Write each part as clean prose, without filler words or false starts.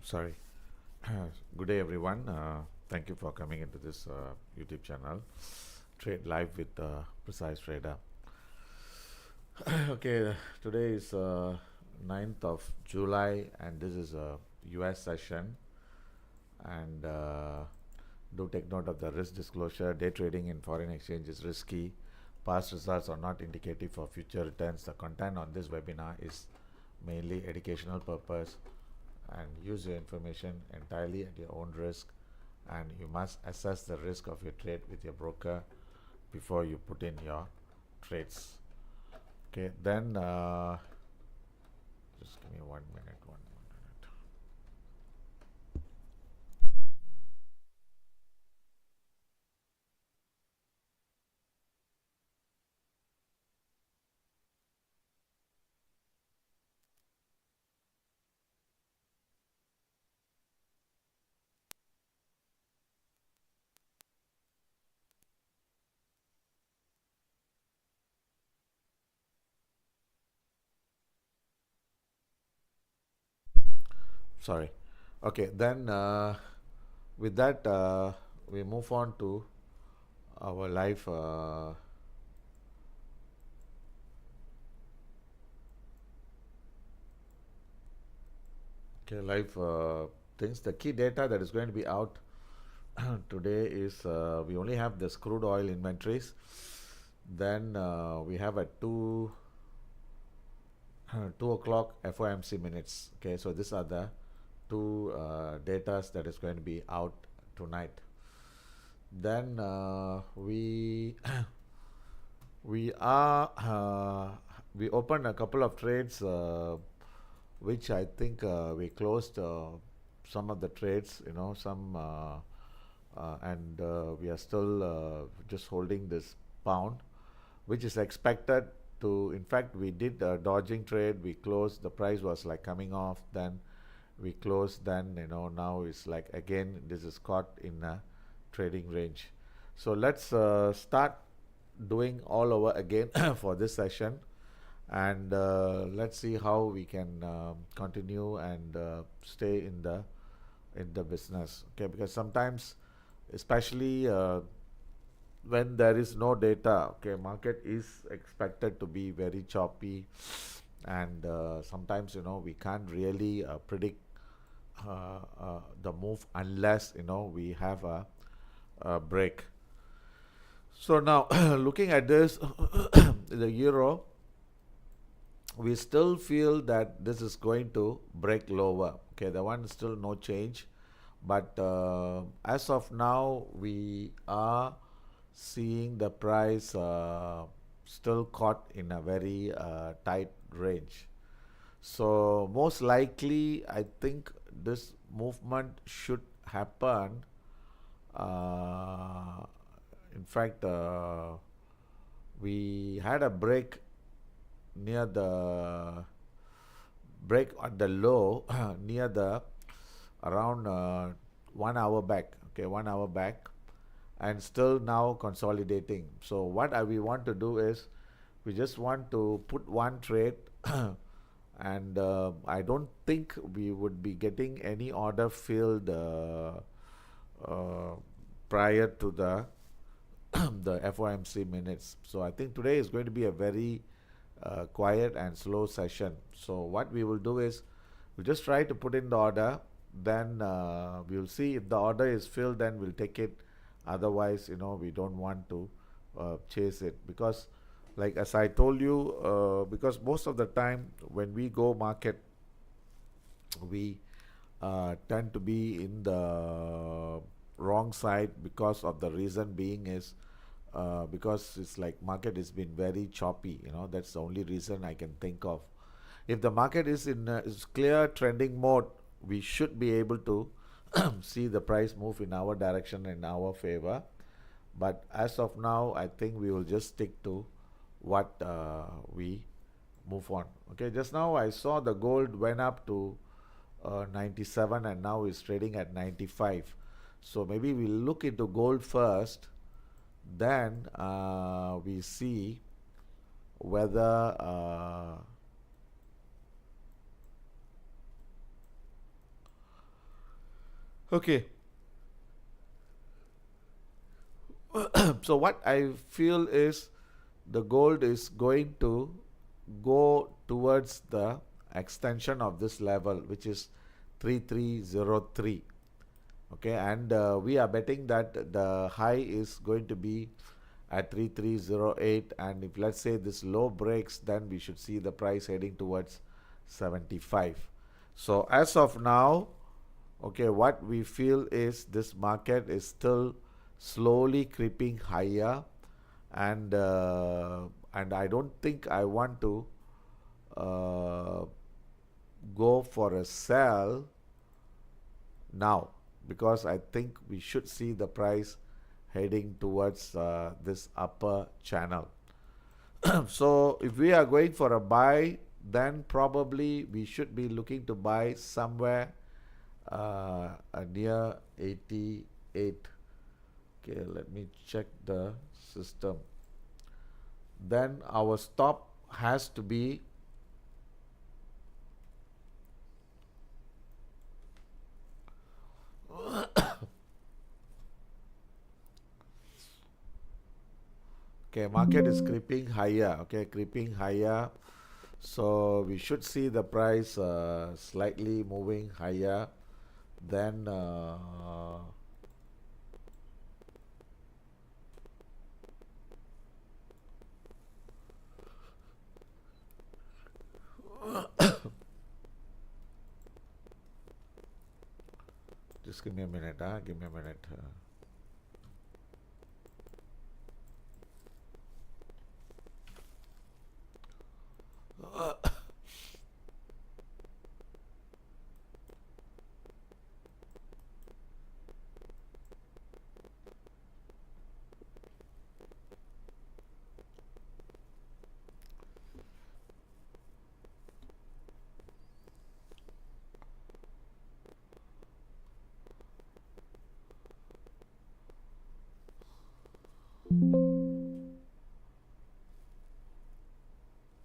Sorry. Good day, everyone. Thank you for coming into this YouTube channel, Trade Live with Precise Trader. Okay, today is 9th of July, and this is a US session. And do take note of the risk disclosure. Day trading in foreign exchange is risky. Past results are not indicative for future returns. The content on this webinar is mainly educational purpose, and use your information entirely at your own risk, and you must assess the risk of your trade with your broker before you put in your trades. Okay, then just give me 1 minute. Sorry. Okay, then with that we move on to our live live things. The key data that is going to be out today is we only have this crude oil inventories. Then we have at 2 o'clock FOMC minutes. Okay, so these are the two datas that is going to be out tonight. Then we we are we opened a couple of trades which I think we closed some of the trades, some and we are still just holding this pound, which is expected to, in fact, we did a dodging trade. We closed, the price was like coming off, then we closed, then now it's like again this is caught in a trading range. So let's start doing all over again for this session, and let's see how we can continue and stay in the business. Okay, because sometimes, especially when there is no data, okay, market is expected to be very choppy, and sometimes we can't really predict the move unless we have a break. So now looking at this the euro, we still feel that this is going to break lower. Okay, the one is still no change, but as of now we are seeing the price still caught in a very tight range. So most likely I think this movement should happen. uh, in fact, we had a break near the break at the low near the around 1 hour back. Okay, 1 hour back, and still now consolidating. So what we want to do is we just want to put one trade and I don't think we would be getting any order filled uh, prior to the the FOMC minutes. So I think today is going to be a very quiet and slow session. So what we will do is we just try to put in the order, then we'll see if the order is filled, then we'll take it. Otherwise, we don't want to chase it, because like as I told you, because most of the time when we go market, we tend to be in the wrong side, because of the reason being is because it's like market has been very choppy. That's the only reason I can think of. If the market is in is clear trending mode, we should be able to see the price move in our direction, in our favor. But as of now, I think we will just stick to what we move on. Okay, just now I saw the gold went up to 97, and now is trading at 95. So maybe we'll look into gold first, then we see whether Okay. So what I feel is the gold is going to go towards the extension of this level, which is 3303. Okay, and we are betting that the high is going to be at 3308, and if let's say this low breaks, then we should see the price heading towards 75. So as of now, okay, what we feel is this market is still slowly creeping higher, and I don't think I want to uh, go for a sell now, because I think we should see the price heading towards this upper channel. So if we are going for a buy, then probably we should be looking to buy somewhere near 88. Okay, let me check the system. Then our stop has to be okay, market is creeping higher. Okay, creeping higher. So we should see the price slightly moving higher. Then just give me a minute. Give me a minute.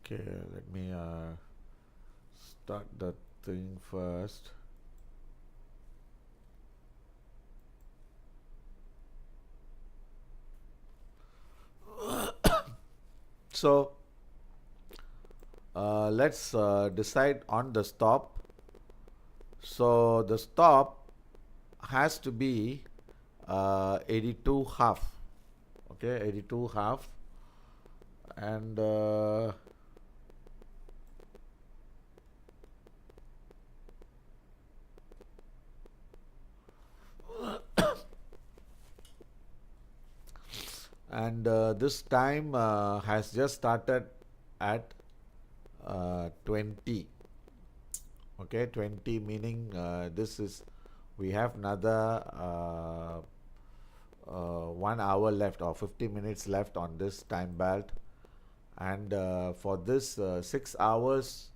Okay, let me start the thing first. So let's decide on the stop. So the stop has to be 82 half. Okay, 82 half, and this time has just started at 20. Okay, 20 meaning this is, we have another 1 hour left, or 50 minutes left on this time belt, and for this 6 hours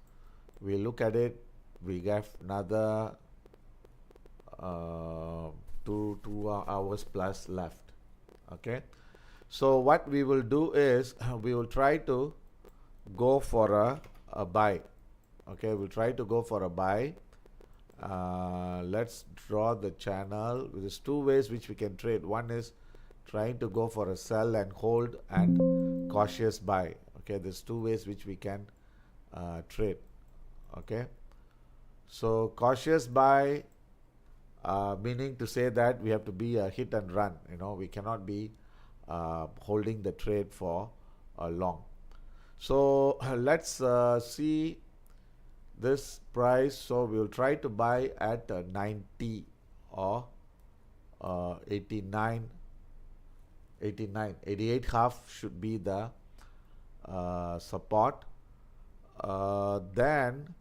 we look at it, we have another 2 hours plus left. Okay, so what we will do is we will try to go for a buy. Okay, we'll try to go for a buy. Let's draw the channel. There's two ways which we can trade. One is trying to go for a sell and hold, and cautious buy. Okay, there's two ways which we can trade. Okay, so cautious buy, meaning to say that we have to be a hit and run. You know, we cannot be holding the trade for long. So let's see this price. So we will try to buy at 90 or 89, 88 half should be the support. Then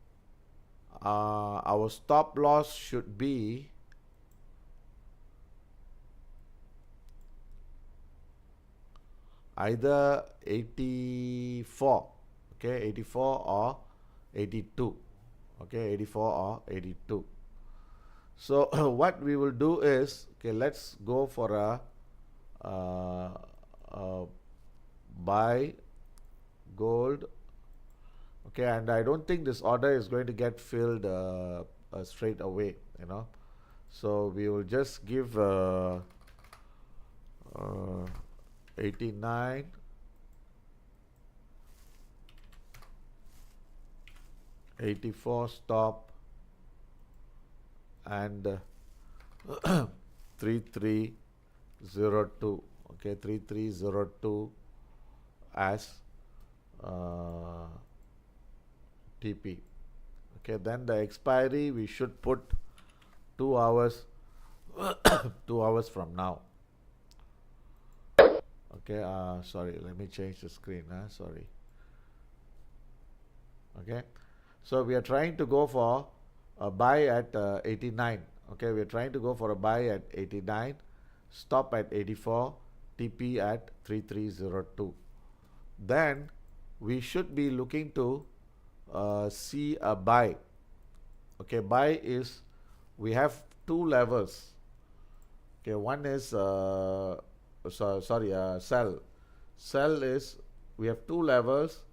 our stop loss should be either 84, okay, 84 or 82, okay, 84 or 82. So what we will do is, okay, let's go for a buy gold. Okay, and I don't think this order is going to get filled straight away, you know. So we will just give 89, 84 stop, and 3302. Okay, 3302 as TP. Okay, then the expiry we should put 2 hours 2 hours from now. Okay, sorry, let me change the screen. Sorry. Okay, so we are trying to go for a buy at 89. Okay, we are trying to go for a buy at 89, stop at 84, TP at 3302. Then we should be looking to see a buy. Okay, buy is, we have two levels. Okay, one is sell. Sell is, we have two levels.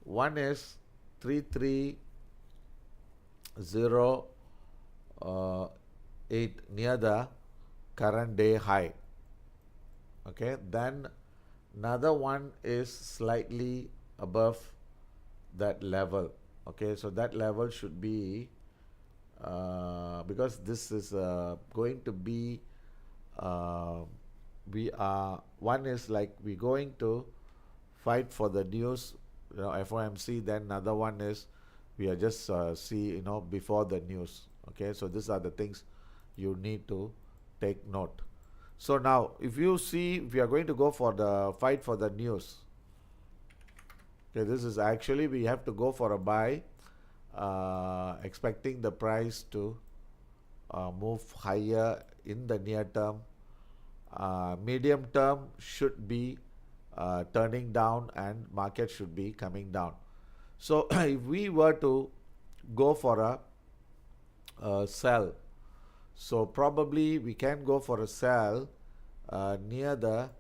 One is 3308 near the current day high. Okay, then another one is slightly above that level. Okay, so that level should be because this is going to be one is like we're going to fight for the news, FOMC. Then another one is we are just before the news. Okay, so these are the things you need to take note. So now if you see, we are going to go for the fight for the news. Okay, this is actually, we have to go for a buy, expecting the price to move higher in the near term. Medium term should be turning down and market should be coming down. So if we were to go for a sell, so probably we can go for a sell near the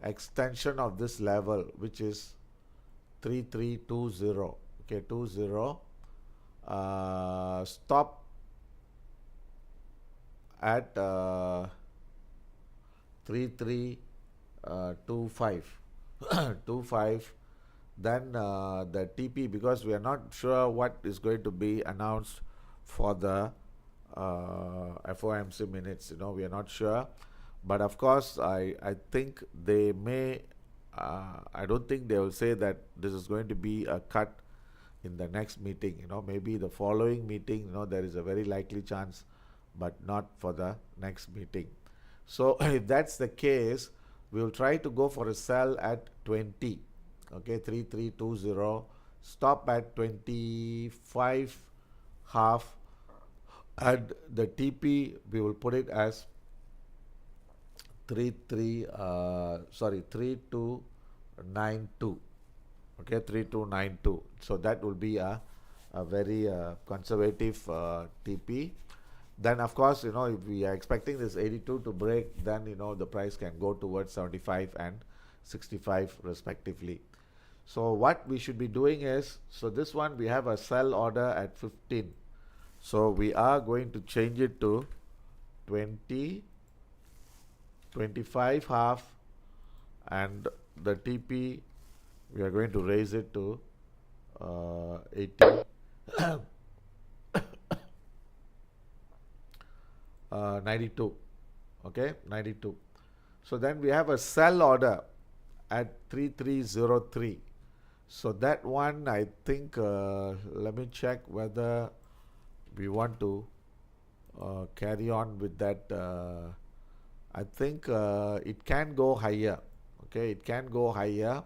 extension of this level, which is 3320. Okay, 20. Stop at 3325. 25. Then the TP, because we are not sure what is going to be announced for the FOMC minutes. We are not sure, but of course I think they may, I don't think they will say that this is going to be a cut in the next meeting. Maybe the following meeting, there is a very likely chance, but not for the next meeting. So if that's the case, we will try to go for a sell at 20. Okay, 3320, stop at 25 half, and the TP we will put it as 3292. Okay, 3292. So that will be a very conservative TP. Then of course, if we are expecting this 82 to break, then the price can go towards 75 and 65 respectively. So what we should be doing is, so this one we have a sell order at 15. So we are going to change it to 20, 25 half, and the TP we are going to raise it to 80. 92. Okay, 92. So then we have a sell order at 3303. So that one, I think, let me check whether we want to carry on with that. I think it can go higher. Okay, it can go higher.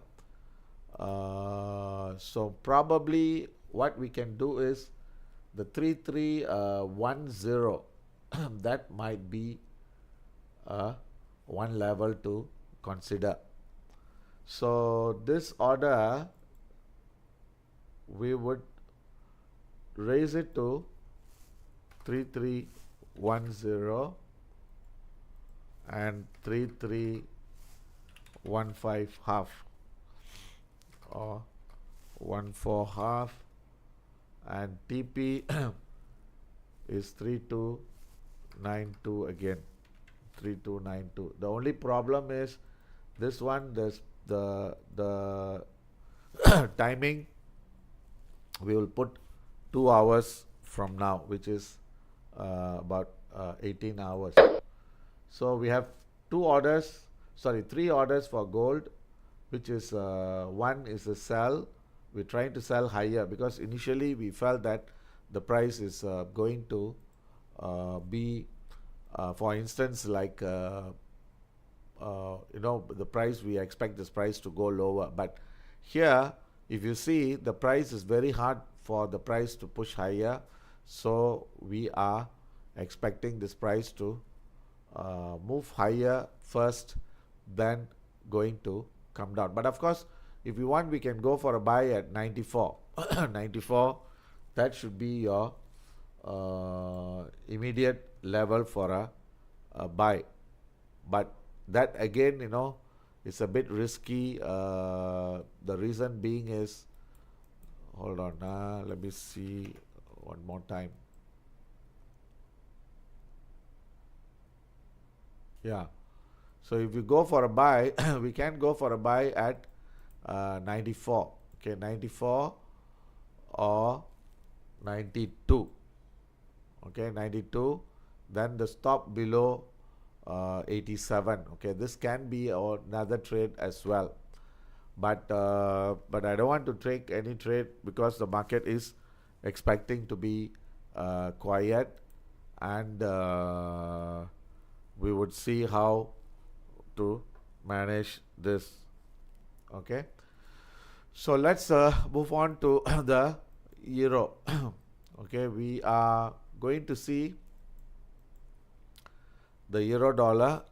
So probably what we can do is the 3310. That might be one level to consider. So this order we would raise it to 3310 and 3315 half, or 14 half, and TP is 32 3292 again, 3292. The only problem is this one, there's the timing we will put 2 hours from now, which is about 18 hours. So we have three orders for gold, which is one is a sell. We're trying to sell higher because initially we felt that the price is going to be, for instance, like the price, we expect this price to go lower, but here if you see, the price is very hard for the price to push higher, so we are expecting this price to move higher first, then going to come down. But of course, if you want, we can go for a buy at 94. 94, that should be your immediate level for a buy. But that again, it's a bit risky. The reason being is, hold on, let me see one more time. Yeah, so if you go for a buy, we can go for a buy at 94. Okay, 94 or 92. Okay, 92. Then the stop below 87. Okay, this can be another trade as well. But I don't want to take any trade because the market is expecting to be quiet, and we would see how to manage this. Okay, so let's move on to the euro. Okay, we are going to see the euro dollar.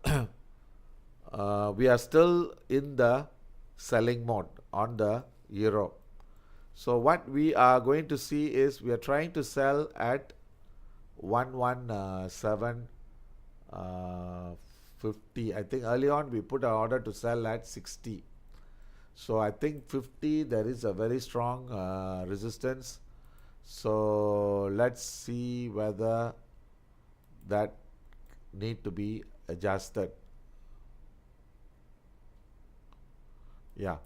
We are still in the selling mode on the euro. So what we are going to see is we are trying to sell at 117.50. I think early on we put an order to sell at 60. So I think 50, there is a very strong resistance. So let's see whether that need to be adjusted. Yeah,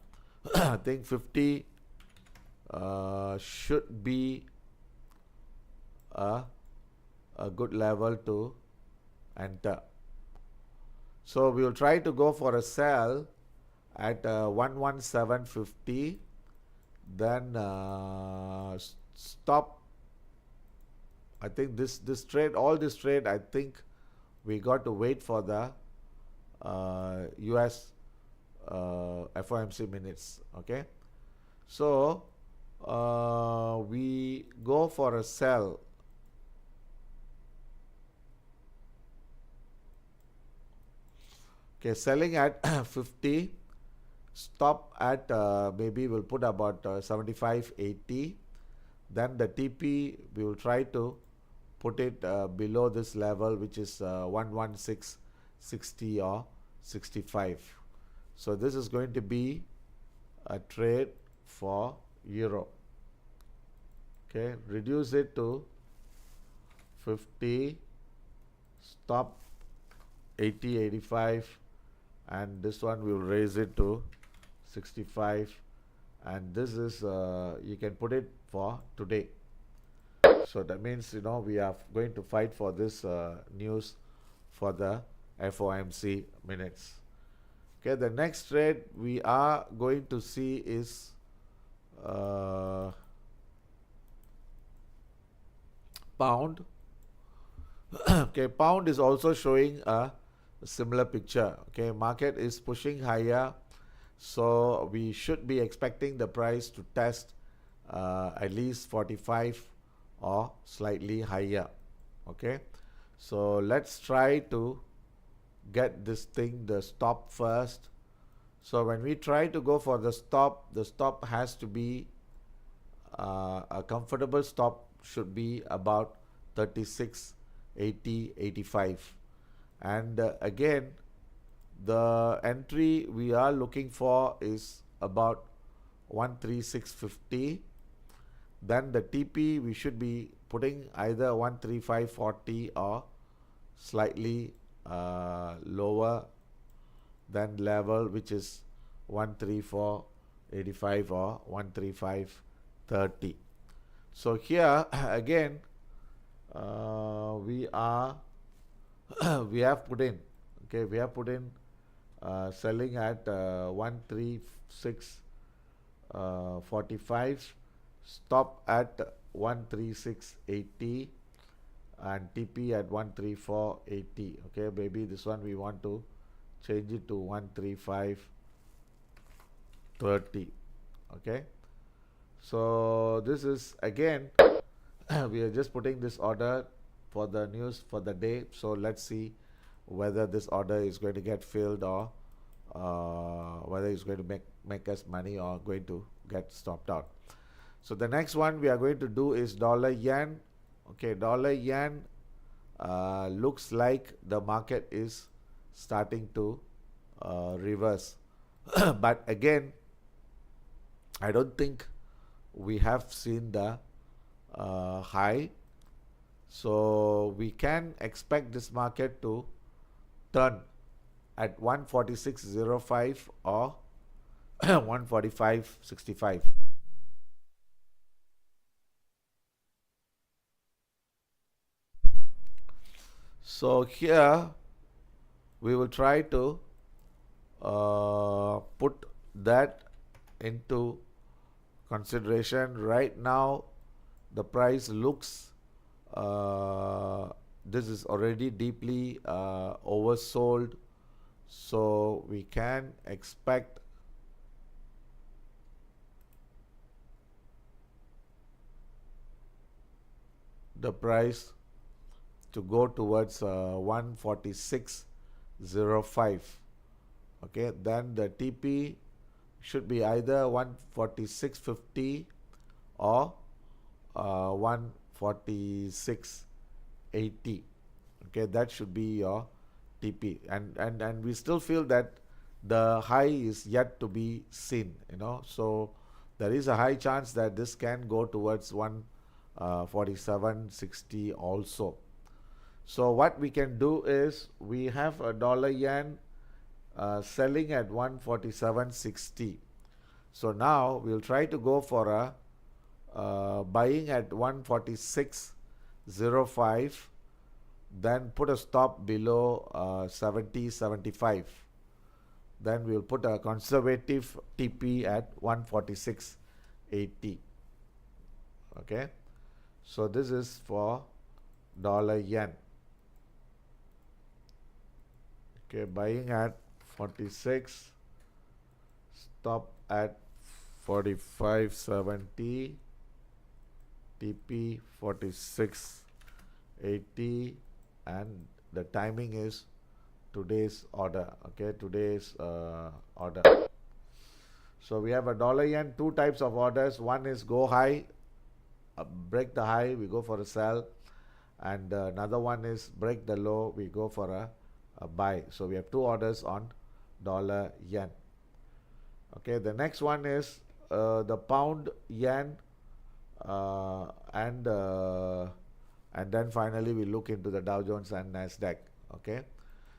I think 50 should be a good level to enter. So we will try to go for a sell at 117.50, then stop. I think this trade, I think we got to wait for the US FOMC minutes. Okay, so we go for a sell. Okay, selling at 50, stop at maybe we'll put about 75.80. Then the TP, we will try to put it below this level, which is 116.60 or 65. So this is going to be a trade for euro. Okay, reduce it to 50, stop 80, 85, and this one we will raise it to 65, and this is you can put it for today. So that means we are going to fight for this news for the FOMC minutes. Okay, the next trade we are going to see is pound. Okay, pound is also showing a similar picture. Okay, market is pushing higher, so we should be expecting the price to test at least 45 or slightly higher. Okay, so let's try to get this thing, the stop first. So when we try to go for the stop has to be a comfortable stop, should be about 36, 80, 85. And again, the entry we are looking for is about 136.50. Then the TP we should be putting either 135.40 or slightly lower than level, which is 134.85 or 135.30. So here again we are we have put in, okay, we have put in selling at 136.45, stop at 136.80, and TP at 134.80. Okay, maybe this one we want to change it to 135.30. Okay, so this is again we are just putting this order for the news for the day. So let's see whether this order is going to get filled, or whether it's going to make us money or going to get stopped out. So the next one we are going to do is dollar yen. Okay, dollar yen looks like the market is starting to reverse. But again, I don't think we have seen the high. So we can expect this market to turn at 146.05 or 145.65. So here we will try to put that into consideration. Right now the price looks this is already deeply oversold, so we can expect the price to go towards 146.05. Okay, then the TP should be either 146.50 or 146.80. Okay, that should be your TP, and we still feel that the high is yet to be seen, so there is a high chance that this can go towards 147.60 also. So what we can do is, we have a dollar yen selling at 147.60. So now we'll try to go for a buying at 146.05, then put a stop below 70.75. Then we'll put a conservative TP at 146.80. Okay, so this is for dollar yen. Okay, buying at 46, stop at 45.70, TP 46.80, and the timing is today's order. Okay, today's order. So we have a dollar yen, two types of orders. One is go high, break the high, we go for a sell, and another one is break the low, we go for a buy. So we have two orders on dollar yen. Okay, the next one is the pound yen, and then finally we look into the Dow Jones and Nasdaq. Okay,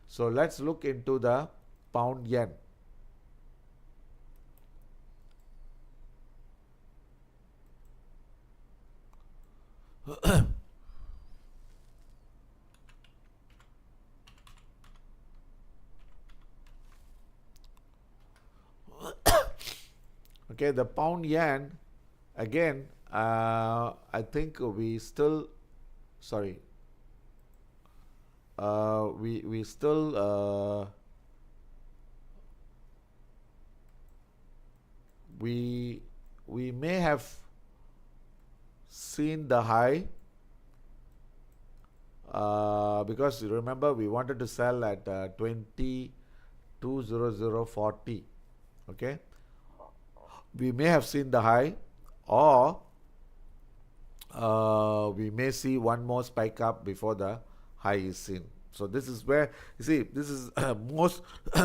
so let's look into the pound yen. Okay, the pound yen again, I think we still, sorry, we still we may have seen the high, because you remember we wanted to sell at 22.0040. Okay, we may have seen the high, or we may see one more spike up before the high is seen. So this is where, you see, this is most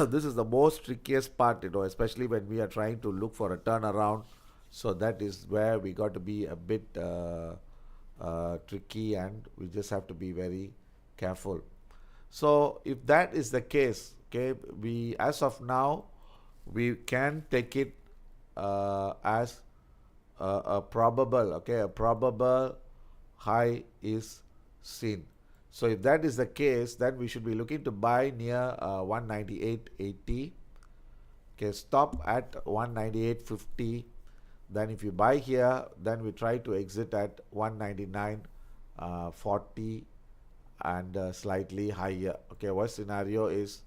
this is the most trickiest part, especially when we are trying to look for a turnaround. So that is where we got to be a bit tricky, and we just have to be very careful. So if that is the case, okay, we as of now we can take it as a probable, okay, a probable high is seen. So if that is the case, then we should be looking to buy near 198.80. Okay, stop at 198.50. Then if you buy here, then we try to exit at 199.40 and slightly higher. Okay, worst scenario is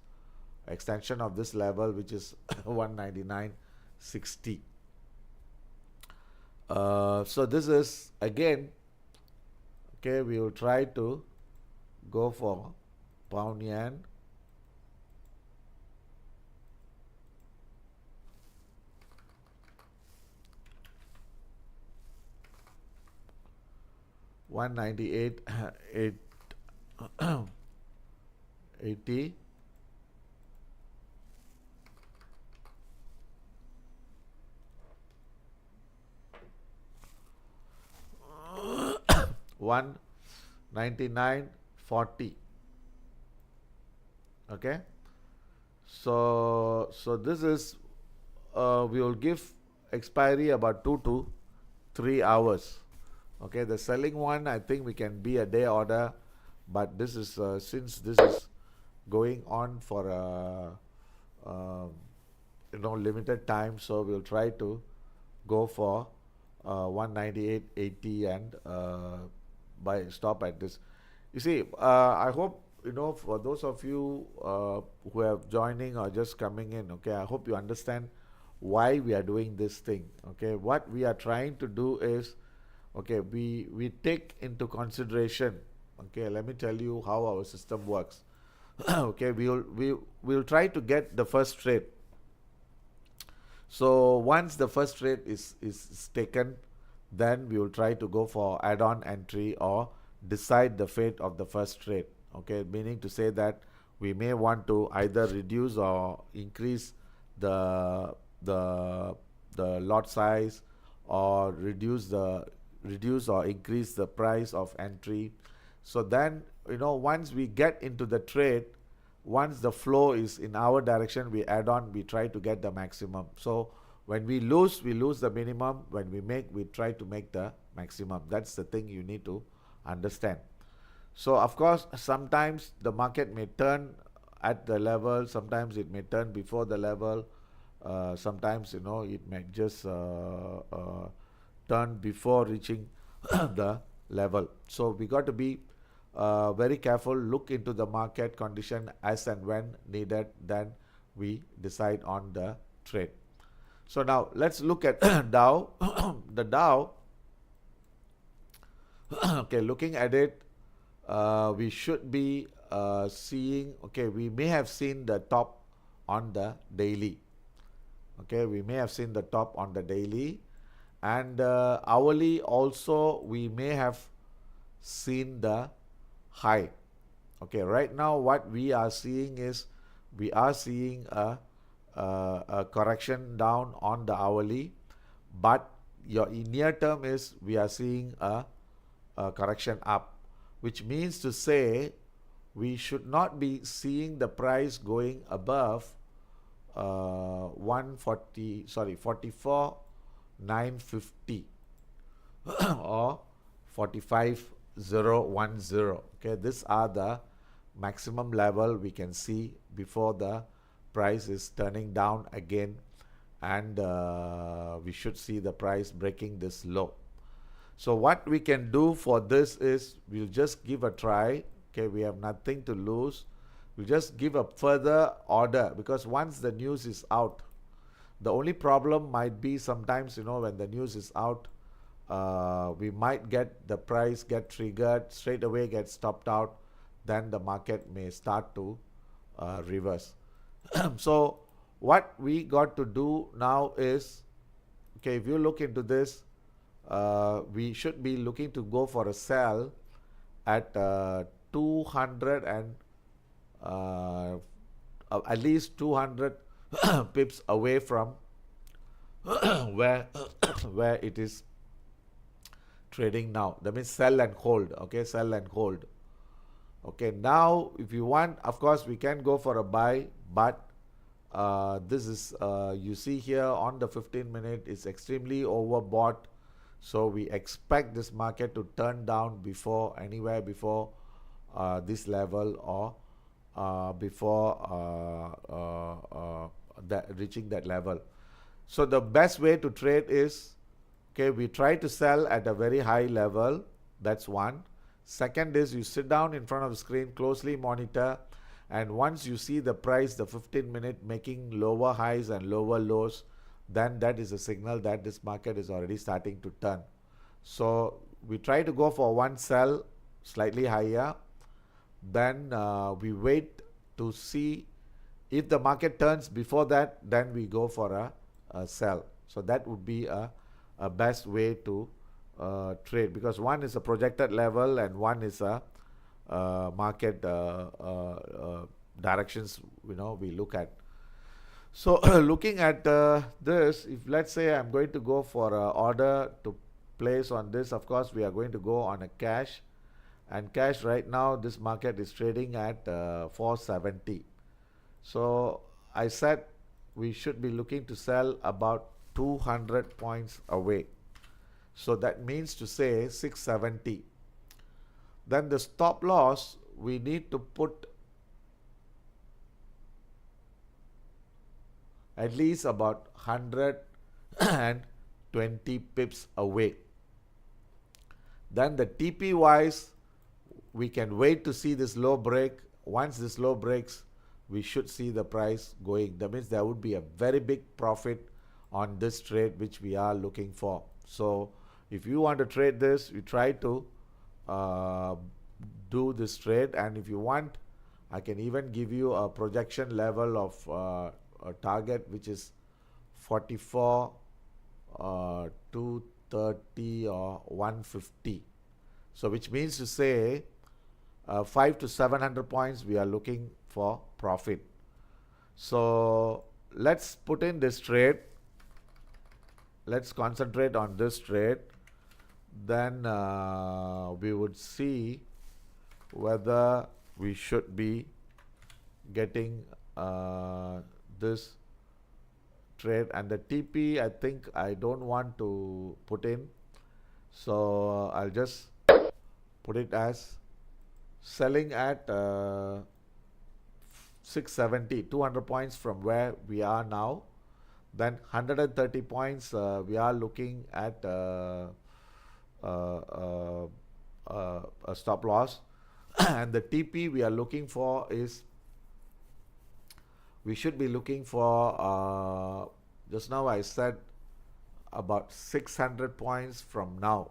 extension of this level, which is 199.60. So this is again, okay, we will try to go for pound yen. $198.80. $199.40. Okay, so this is we will give expiry about 2 to 3 hours. Okay, the selling one, I think we can be a day order, but this is since this is going on for a limited time, so we'll try to go for 198.80 and buy stop at this. You see, I hope for those of you who are joining or just coming in, okay, I hope you understand why we are doing this thing. Okay, what we are trying to do is, okay, we take into consideration, okay, let me tell you how our system works. Okay, we'll try to get the first trade. So once the first trade is taken, then we will try to go for add-on entry or decide the fate of the first trade. Okay, meaning to say that we may want to either reduce or increase the lot size, or reduce or increase the price of entry. So then, once we get into the trade, once the flow is in our direction, we add on, we try to get the maximum. So when we lose the minimum. When we try to make the maximum. That's the thing you need to understand. So of course, sometimes the market may turn at the level, sometimes it may turn before the level, sometimes it may just turn before reaching the level. So we got to be very careful, look into the market condition as and when needed, then we decide on the trade. So now let's look at Dow. The Dow, okay, looking at it, we should be seeing, okay, we may have seen the top on the daily. Okay, we may have seen the top on the daily, and hourly also we may have seen the high. Okay, right now what we are seeing is we are seeing a correction down on the hourly, but your near term is we are seeing a correction up, which means to say we should not be seeing the price going above 44,950 or 45,010. Okay, these are the maximum level we can see before the price is turning down again, and we should see the price breaking this low. So what we can do for this is we'll just give a try. Okay, we have nothing to lose. We'll just give a further order, because once the news is out, the only problem might be sometimes, when the news is out, we might get the price get triggered, straight away get stopped out, then the market may start to reverse. So what we got to do now is, okay, if you look into this, we should be looking to go for a sell at 200 and at least 200 pips away from where it is trading now. That means sell and hold. Okay, sell and hold. Okay, now if you want, of course we can go for a buy, but this is you see here on the 15-minute is extremely overbought, so we expect this market to turn down before anywhere before this level, or before that reaching that level. So the best way to trade is, okay, we try to sell at a very high level. That's one. Second is you sit down in front of the screen, closely monitor, and once you see the price, the 15-minute making lower highs and lower lows, then that is a signal that this market is already starting to turn. So we try to go for one sell slightly higher, then we wait to see if the market turns before that, then we go for a sell. So that would be a best way to trade, because one is a projected level and one is a market directions we look at. So looking at this, if let's say I'm going to go for a order to place on this, of course we are going to go on a cash, and cash right now this market is trading at 470. So I said we should be looking to sell about 200 points away. So that means to say 670. Then the stop loss we need to put at least about 120 pips away. Then the TP wise, we can wait to see this low break. Once this low breaks, we should see the price going. That means there would be a very big profit on this trade which we are looking for. So if you want to trade this, you try to do this trade, and if you want, I can even give you a projection level of a target which is 44, 230 or 150. So which means to say 500 to 700 points we are looking for profit. So let's put in this trade. Let's concentrate on this trade. Then we would see whether we should be getting this trade, and the TP I think I don't want to put in, so I'll just put it as selling at 670, 200 points from where we are now. Then 130 points we are looking at a stop loss and the TP we are looking for is, we should be looking for just now I said about 600 points from now.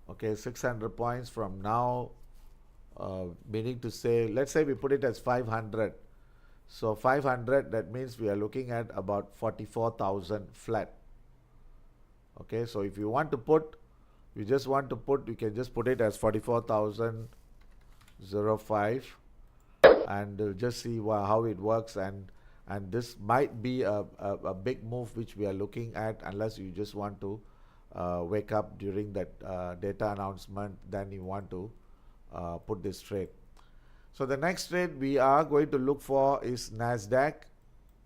Okay, 600 points from now, meaning to say, let's say we put it as 500. So 500, that means we are looking at about 44,000 flat. Okay, so if you want to put, you just want to put, you can just put it as 44,005 and just see how it works, and this might be a big move which we are looking at, unless you just want to wake up during that data announcement, then you want to put this trade. So the next trade we are going to look for is NASDAQ.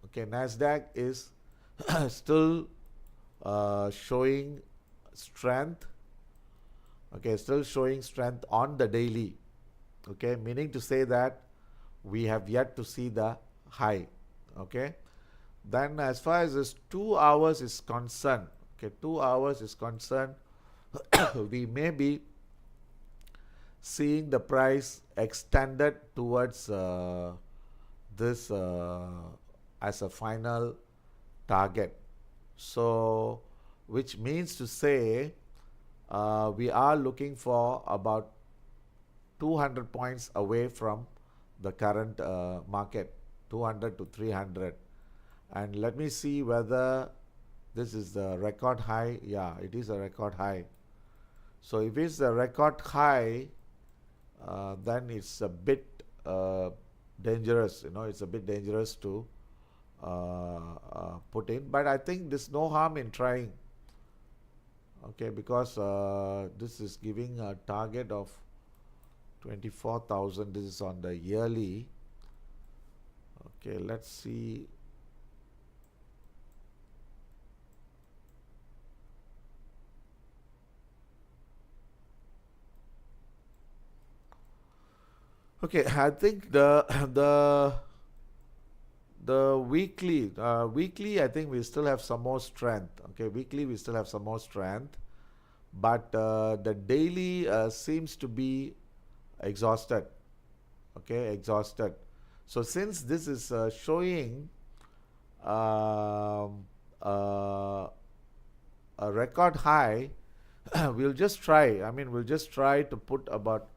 Okay, NASDAQ is still showing strength. Okay, still showing strength on the daily. Okay, meaning to say that we have yet to see the high. Okay, then as far as this 2 hours is concerned, okay, 2 hours is concerned, we may be seeing the price extended towards this as a final target. So which means to say we are looking for about 200 points away from the current market, 200 to 300. And let me see whether this is the record high. Yeah, it is a record high. So if it's a record high, then it's a bit dangerous, it's a bit dangerous to put in, but I think there's no harm in trying. Okay, because this is giving a target of 24,000. This is on the yearly. Okay, let's see. Okay, I think the weekly, I think we still have some more strength. Okay, weekly we still have some more strength, but the daily seems to be exhausted. Okay, exhausted. So since this is showing um, uh, a record high, we'll just try. I mean, we'll just try to put about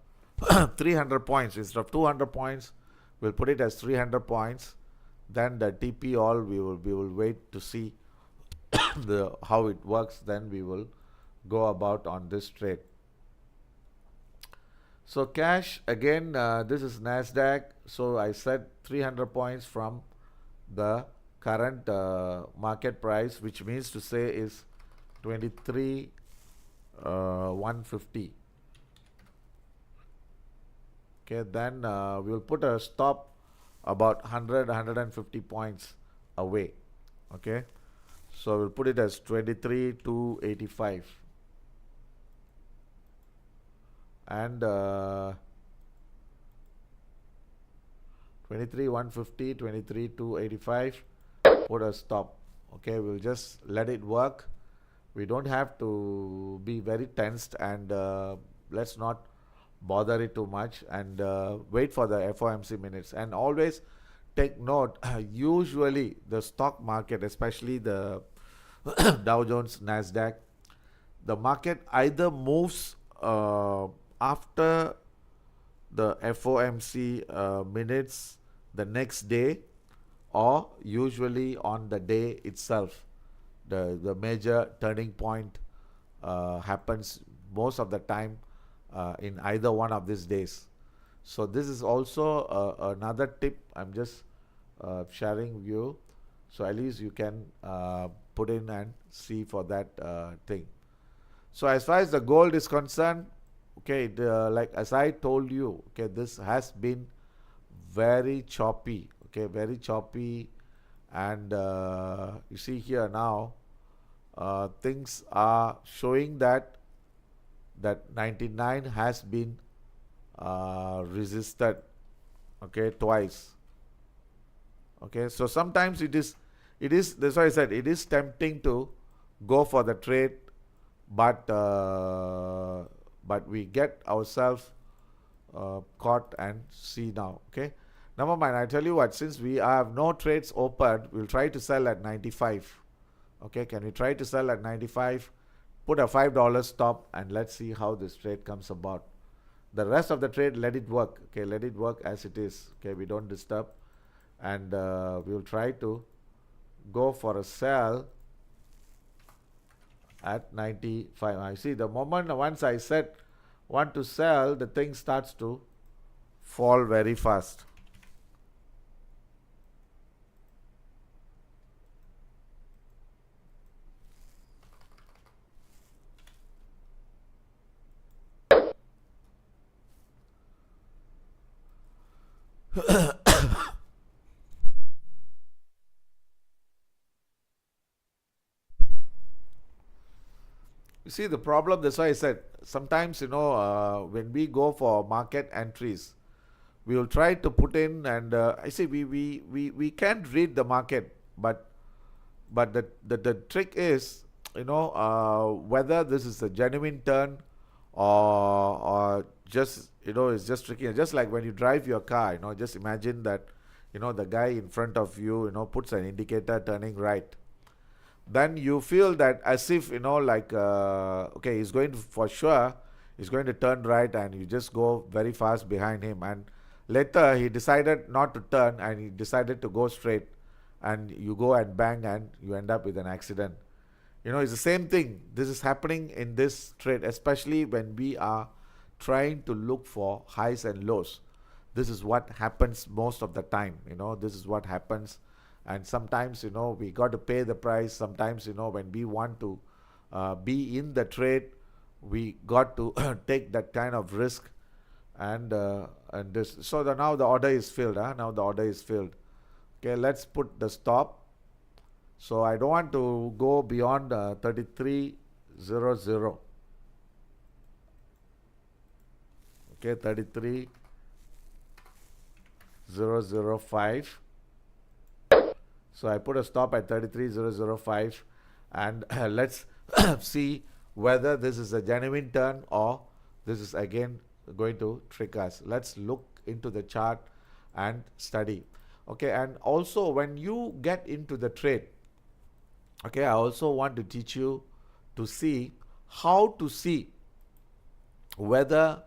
300 points instead of 200 points. We'll put it as 300 points. Then the TP all we will wait to see the how it works. Then we will go about on this trade. So cash again. This is Nasdaq. So I said 300 points from the current market price, which means to say is 23 150. Okay, then we will put a stop about 150 points away. Okay, so we'll put it as 23 285 and 23 150, 23 285. Put a stop. Okay, we'll just let it work. We don't have to be very tensed, and let's not bother it too much, and wait for the FOMC minutes. And always take note, usually the stock market, especially the Dow Jones, Nasdaq, the market either moves after the FOMC minutes the next day, or usually on the day itself. The major turning point happens most of the time in either one of these days. So this is also another tip I'm just sharing with you, so at least you can put in and see for that thing. So as far as the gold is concerned, okay, like as I told you, okay, this has been very choppy. Okay, very choppy, and you see here now things are showing that 99 has been resisted, okay, twice. Okay, so sometimes it is that's why I said it is tempting to go for the trade, but we get ourselves caught and see now. Okay, never mind, I tell you what, since we have no trades open, we'll try to sell at 95. Okay, can we try to sell at 95? Put a $5 stop, and let's see how this trade comes about. The rest of the trade, let it work. Okay, let it work as it is. Okay, we don't disturb, and we'll try to go for a sell at 95. I see the moment once I said want to sell, the thing starts to fall very fast. You see the problem, that's why I said sometimes, when we go for market entries, we will try to put in, and I see we can't read the market, but the trick is, whether this is a genuine turn, or just, it's just tricky. Just like when you drive your car, just imagine that, the guy in front of you, puts an indicator turning right. Then you feel that as if, like, okay, he's going to, for sure, he's going to turn right, and you just go very fast behind him. And later he decided not to turn, and he decided to go straight, and you go and bang, and you end up with an accident. It's the same thing. This is happening in this trade, especially when we are trying to look for highs and lows. This is what happens most of the time. This is what happens. And sometimes, we got to pay the price. Sometimes, when we want to be in the trade, we got to take that kind of risk. and this. So now the order is filled. Now the order is filled. Okay, let's put the stop. So I don't want to go beyond 3300. Okay, 33005. So I put a stop at 33005, and let's see whether this is a genuine turn or this is again going to trick us. Let's look into the chart and study. Okay, and also when you get into the trade, okay, I also want to teach you to see how to see whether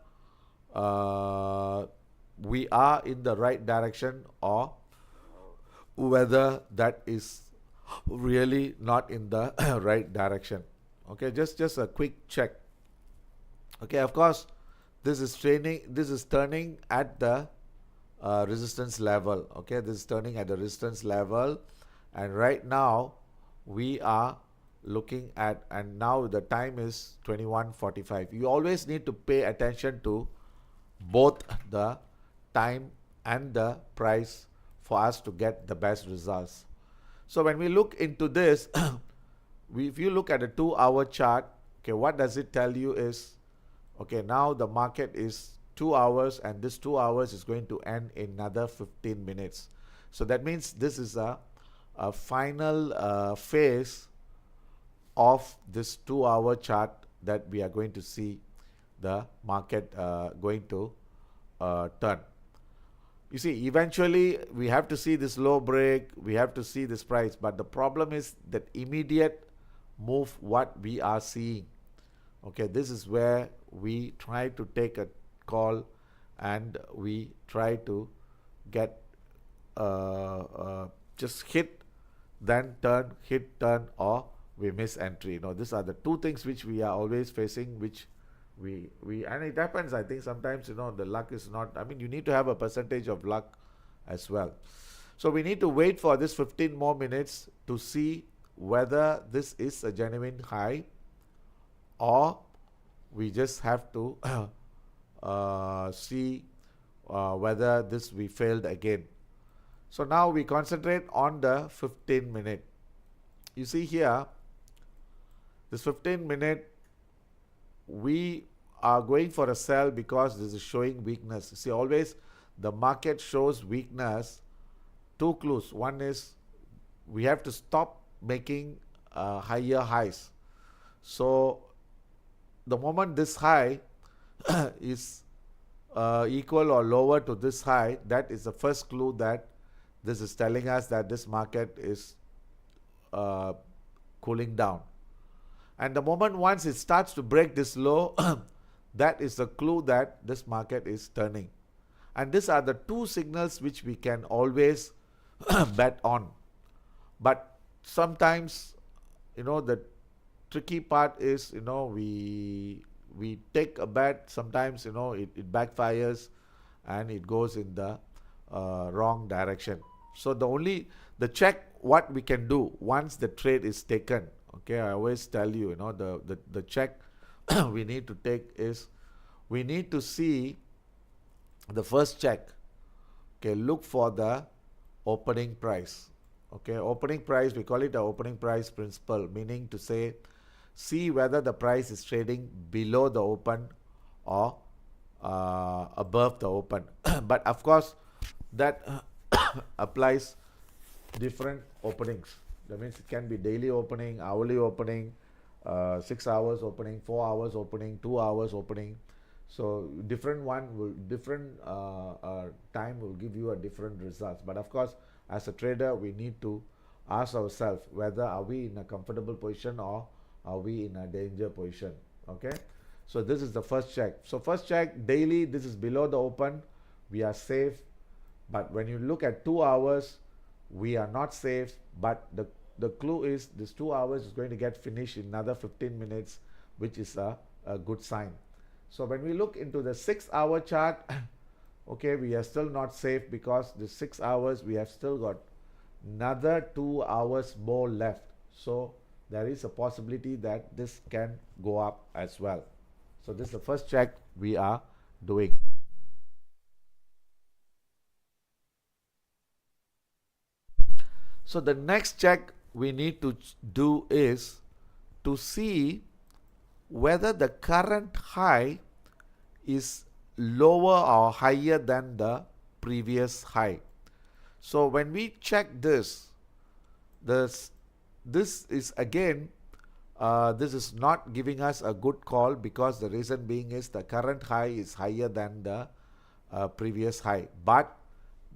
we are in the right direction or whether that is really not in the right direction. Okay, just a quick check. Okay, of course, this is turning at the resistance level. Okay, this is turning at the resistance level, and right now we are looking at, and now the time is 21:45. You always need to pay attention to both the time and the price for us to get the best results. So when we look into this, if you look at a 2-hour chart, okay, what does it tell you is, okay, now the market is 2 hours, and this 2 hours is going to end in another 15 minutes. So that means this is a final phase of this 2-hour chart that we are going to see the market going to turn. You see, eventually we have to see this low break, we have to see this price, but the problem is that immediate move what we are seeing. Okay, this is where we try to take a call and we try to get just hit, then turn, hit, turn, or we miss entry. These are the two things which we are always facing, which we and it happens. I think sometimes the luck is not, I mean, you need to have a percentage of luck as well. So we need to wait for this 15 more minutes to see whether this is a genuine high, or we just have to see whether this we failed again. So now we concentrate on the 15 minute. You see here, this 15 minute, we are going for a sell because this is showing weakness. See, always the market shows weakness. Two clues. One is we have to stop making higher highs. So the moment this high is equal or lower to this high, that is the first clue that this is telling us that this market is cooling down. And the moment once it starts to break this low, that is the clue that this market is turning. And these are the two signals which we can always bet on. But sometimes, the tricky part is, we take a bet, sometimes, it backfires and it goes in the wrong direction. So the check what we can do once the trade is taken. Okay, I always tell you, the check we need to take is, we need to see the first check. Okay, look for the opening price. Okay, opening price, we call it the opening price principle, meaning to say, see whether the price is trading below the open or above the open. But of course, that applies different openings. That means it can be daily opening, hourly opening, 6 hours opening, 4 hours opening, 2 hours opening. So different time will give you a different results. But of course, as a trader, we need to ask ourselves whether are we in a comfortable position or are we in a danger position. Okay, so this is the first check. So first check, daily, this is below the open, we are safe. But when you look at 2 hours, we are not safe. But the clue is this 2 hours is going to get finished in another 15 minutes, which is a good sign. So when we look into the 6-hour chart, okay, we are still not safe, because the 6 hours we have still got another 2 hours more left. So there is a possibility that this can go up as well. So this is the first check we are doing. So the next check we need to do is to see whether the current high is lower or higher than the previous high. So when we check this, this is again, this is not giving us a good call, because the reason being is the current high is higher than the previous high. But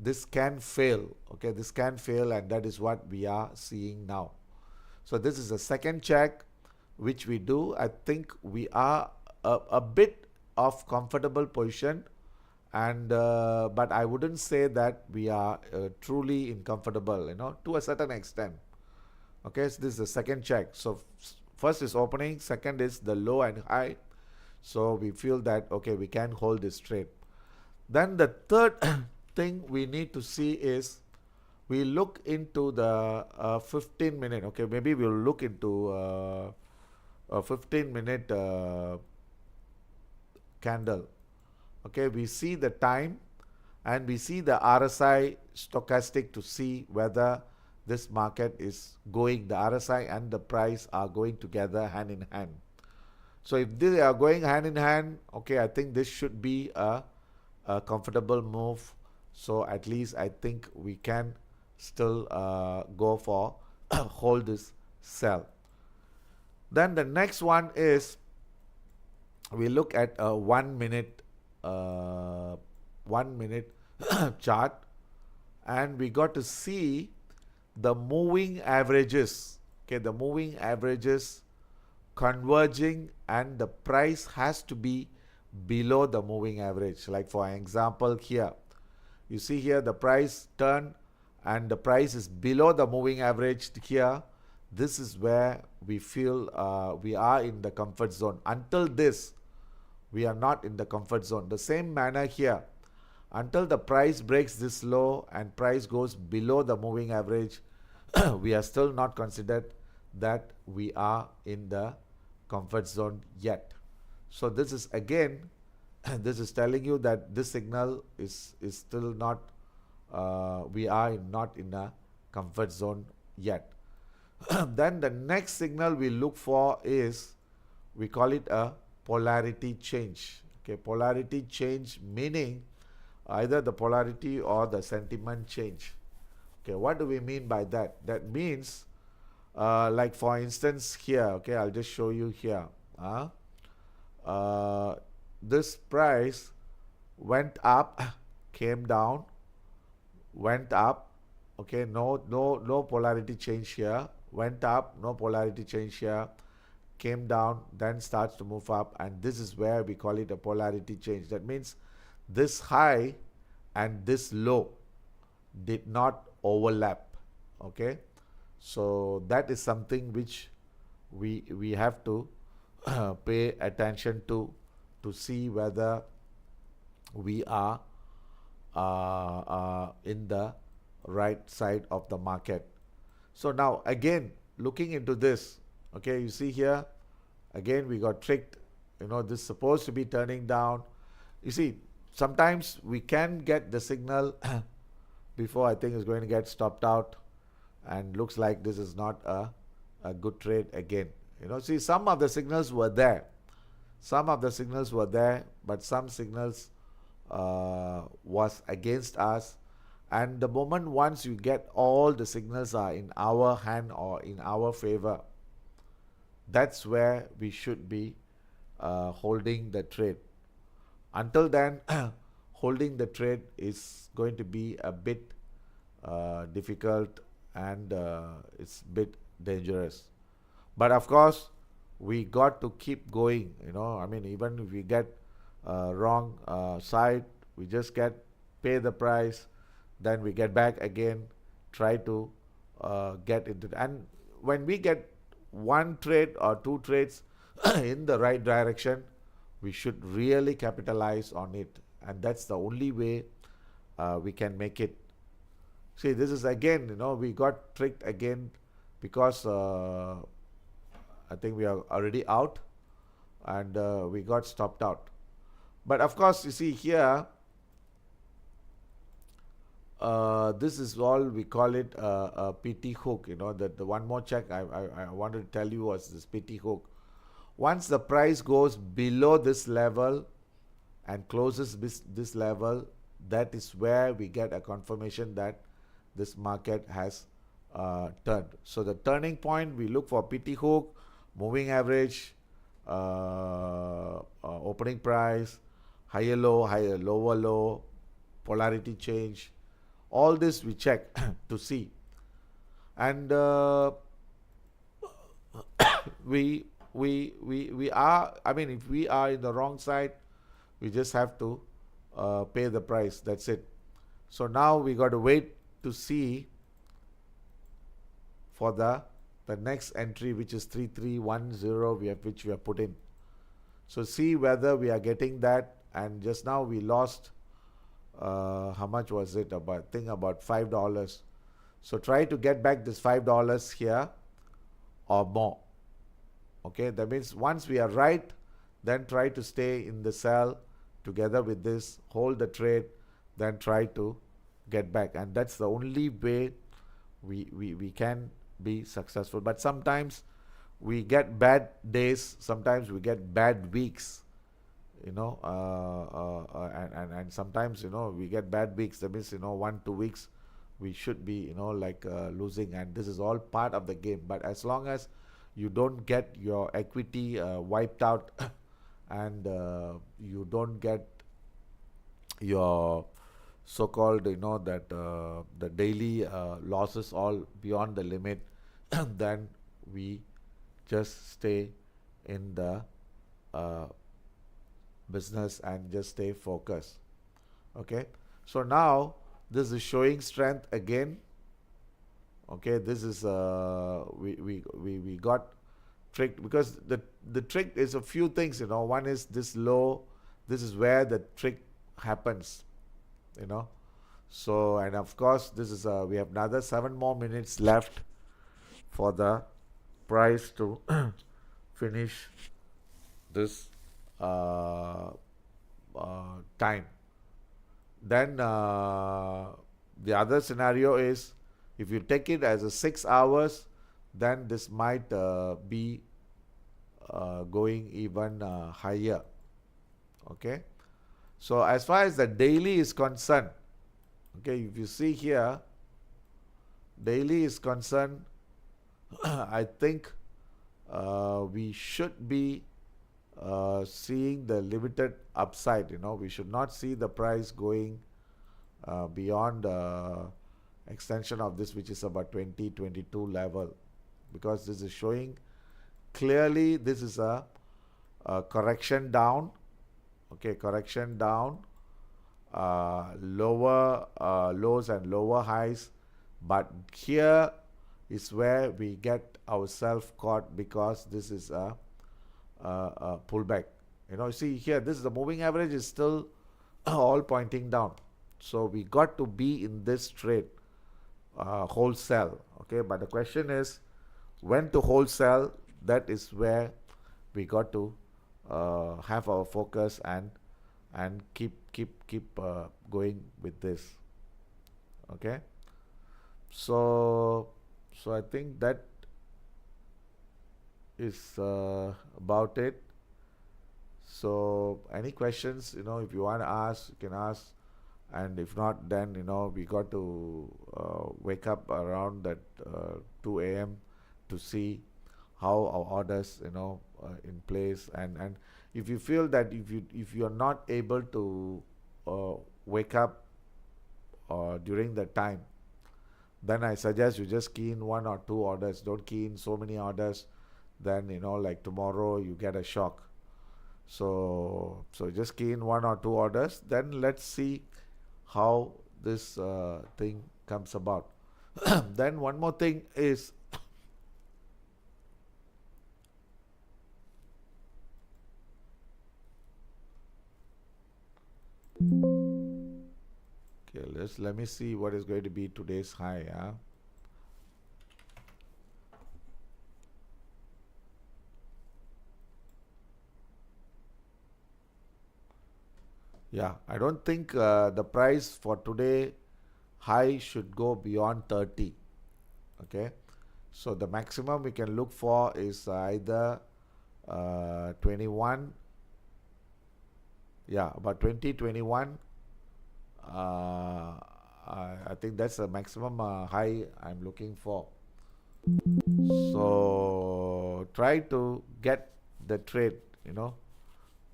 this can fail, okay, this can fail, and that is what we are seeing now. So this is the second check which we do. I think we are a bit of comfortable position, and but I wouldn't say that we are truly uncomfortable, to a certain extent. Okay, so this is the second check. So first is opening, second is the low and high. So we feel that, okay, we can hold this trade. Then the third thing we need to see is we look into the 15 minute. Okay, maybe we'll look into a 15-minute candle. Okay, we see the time and we see the RSI stochastic to see whether this market is going, the RSI and the price are going together hand in hand. So if they are going hand in hand, okay, I think this should be a comfortable move. So at least I think we can still go for hold this sell. Then the next one is we look at a 1 minute chart, and we got to see the moving averages. Okay, the moving averages converging, and the price has to be below the moving average. Like for example here, you see here the price turn and the price is below the moving average here. This is where we feel we are in the comfort zone. Until this, we are not in the comfort zone. The same manner here, until the price breaks this low and price goes below the moving average, we are still not considered that we are in the comfort zone yet. So this is again, this is telling you that this signal is still not, we are not in a comfort zone yet. Then the next signal we look for is, we call it a polarity change. Okay, polarity change meaning either the polarity or the sentiment change. Okay, what do we mean by that? That means, like for instance here, okay, I'll just show you here. This price went up, came down, went up. Okay, no polarity change here. Went up, no polarity change here. Came down, then starts to move up, and this is where we call it a polarity change. That means this high and this low did not overlap. Okay, so that is something which we have to pay attention to see whether we are in the right side of the market. So now again, looking into this, okay, you see here again we got tricked. This is supposed to be turning down. You see, sometimes we can get the signal before I think it's going to get stopped out, and looks like this is not a good trade again. See, some of the signals were there. Some of the signals were there, but some signals was against us. And the moment once you get all the signals are in our hand or in our favor, that's where we should be holding the trade. Until then, holding the trade is going to be a bit difficult, and it's a bit dangerous. But of course, we got to keep going. I mean, even if we get wrong side, we just pay the price, then we get back again, try to get into it. And when we get one trade or two trades in the right direction, we should really capitalize on it, and that's the only way we can make it. See, this is again, we got tricked again, because I think we are already out, and we got stopped out. But of course, you see here, this is all we call it a PT hook. That the one more check I wanted to tell you was this PT hook. Once the price goes below this level and closes this level, that is where we get a confirmation that this market has turned. So the turning point, we look for PT hook, moving average, opening price, higher low, lower low, polarity change. All this we check to see. And we are, I mean, if we are in the wrong side, we just have to pay the price. That's it. So now we got to wait to see for the next entry, which is 3310, which we have put in. So see whether we are getting that. And just now we lost, how much was it? I think about $5. So try to get back this $5 here or more. Okay, that means once we are right, then try to stay in the sell together with this, hold the trade, then try to get back. And that's the only way we can be successful. But sometimes we get bad days, sometimes we get bad weeks, and sometimes we get bad weeks. That means 1-2 weeks we should be losing, and this is all part of the game. But as long as you don't get your equity wiped out and you don't get your so-called the daily losses all beyond the limit, then we just stay in the business and just stay focused. Okay, so now this is showing strength again. Okay, this is we got tricked, because the trick is a few things. One is this low. This is where the trick happens. So, and of course this is we have another 7 more minutes left for the price to finish this time. Then the other scenario is, if you take it as a 6 hours, then this might be going even higher. Okay, so as far as the daily is concerned, okay, if you see here, daily is concerned, I think we should be seeing the limited upside. We should not see the price going beyond extension of this, which is about 2022 level, because this is showing clearly this is a correction down. Okay, correction down, lower lows and lower highs, but here is where we get ourselves caught, because this is a pullback. See here, this is the moving average is still all pointing down, so we got to be in this trade wholesale. Okay, but the question is when to wholesale. That is where we got to have our focus and keep going with this. Okay, so I think that is about it. So any questions, if you want to ask, you can ask, and if not, then we got to wake up around that 2 a.m. to see how our orders in place. And if you feel that if you are not able to wake up during the time, then I suggest you just key in 1 or 2 orders. Don't key in so many orders, then like tomorrow you get a shock. So just key in 1 or 2 orders, then let's see how this thing comes about. Then one more thing is, okay, let me see what is going to be today's high. Yeah, I don't think the price for today high should go beyond 30. Okay, so the maximum we can look for is either 21, yeah, about 2021. I think that's the maximum high I'm looking for. So try to get the trade,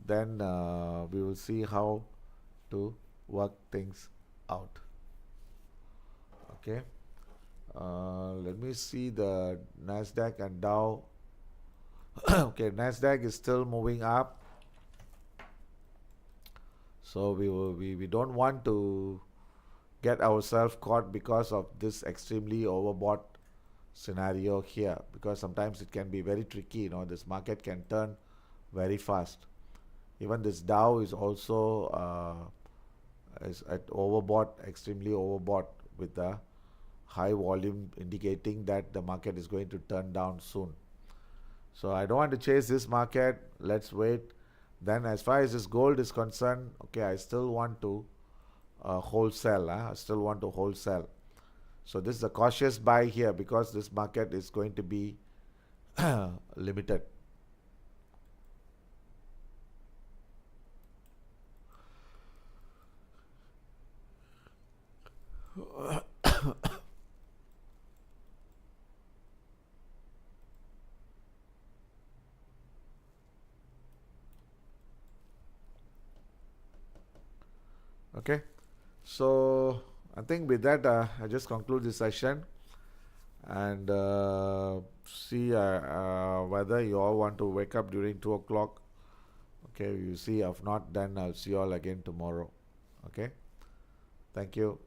then we will see how to work things out. Okay, let me see the Nasdaq and Dow. Okay, Nasdaq is still moving up, so we don't want to get ourselves caught because of this extremely overbought scenario here, because sometimes it can be very tricky. This market can turn very fast. Even this Dow is also is at overbought, extremely overbought, with the high volume indicating that the market is going to turn down soon. So I don't want to chase this market. Let's wait. Then as far as this gold is concerned, okay, I still want to wholesale. I still want to wholesale. So this is a cautious buy here, because this market is going to be limited. Okay, so I think with that I just conclude this session, and see whether you all want to wake up during 2 o'clock. Okay, you see. If not, then I'll see you all again tomorrow. Okay, thank you.